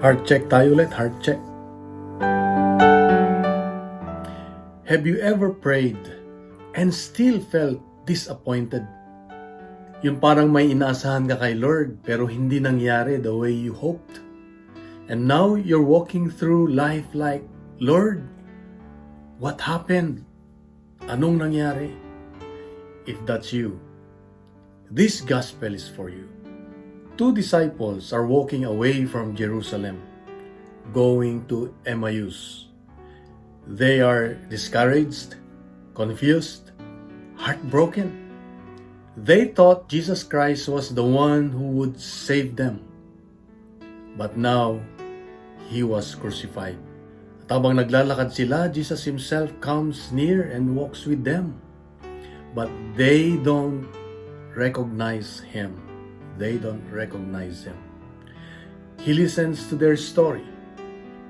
Heart check tayo ulit, heart check. Have you ever prayed and still felt disappointed? Yung parang may inaasahan ka kay Lord pero hindi nangyari the way you hoped. And now you're walking through life like, Lord, what happened? Anong nangyari? If that's you, this gospel is for you. Two disciples are walking away from Jerusalem, going to Emmaus. They are discouraged, confused, heartbroken. They thought Jesus Christ was the one who would save them. But now, He was crucified. At habang naglalakad sila, Jesus Himself comes near and walks with them. But they don't recognize Him. They don't recognize Him. He listens to their story.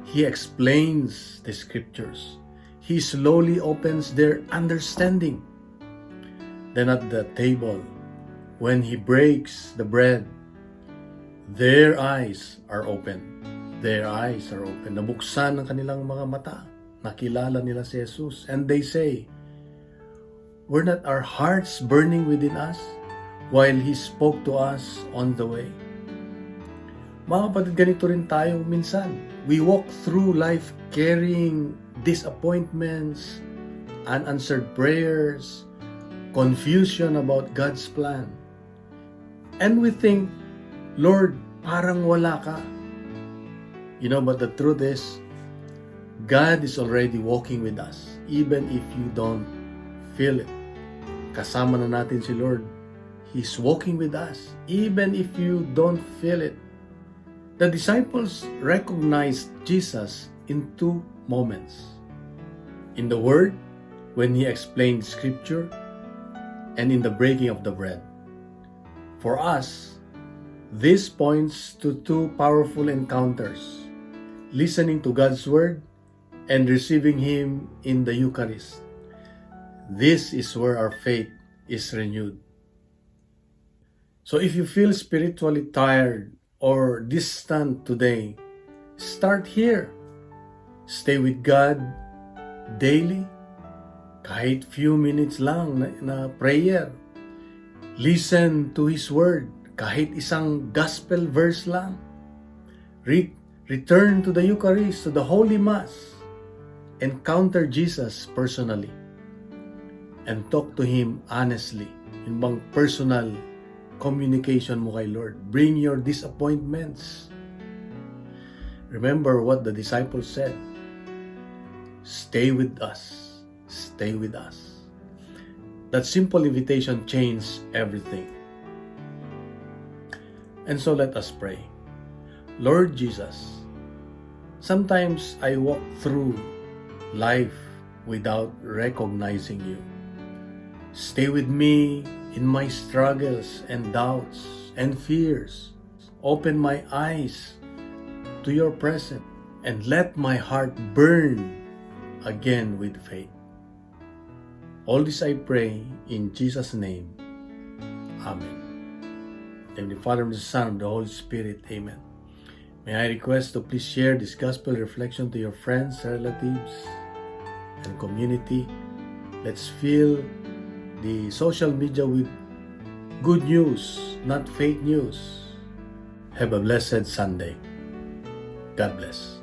He explains the scriptures. He slowly opens their understanding. Then at the table, when He breaks the bread, their eyes are open. Their eyes are open. Nabuksan ang kanilang mga mata. Nakilala nila si Jesus. And they say, were not our hearts burning within us while He spoke to us on the way? Mga kapatid, ganito rin tayo minsan. We walk through life carrying disappointments, unanswered prayers, confusion about God's plan. And we think, Lord, parang wala ka. You know, but the truth is, God is already walking with us, even if you don't feel it. Kasama na natin si Lord. He's walking with us, even if you don't feel it. The disciples recognized Jesus in two moments. In the Word, when He explained Scripture, and in the breaking of the bread. For us, this points to two powerful encounters: listening to God's Word and receiving Him in the Eucharist. This is where our faith is renewed. So if you feel spiritually tired or distant today, start here. Stay with God daily. Kahit few minutes lang na prayer. Listen to His Word. Kahit isang gospel verse lang. Return to the Eucharist, to the Holy Mass. Encounter Jesus personally. And talk to Him honestly. Yung bang personal communication mo kay Lord. Bring your disappointments. Remember what the disciples said. Stay with us. Stay with us. That simple invitation changed everything. And so let us pray. Lord Jesus, sometimes I walk through life without recognizing You. Stay with me in my struggles and doubts and fears. Open my eyes to Your presence and let my heart burn again with faith. All this I pray in Jesus' name. Amen. In the name of the Father, and the Son, and the Holy Spirit. Amen. May I request to please share this gospel reflection to your friends, relatives, and community. Let's fill the social media with good news, not fake news. Have a blessed Sunday. God bless.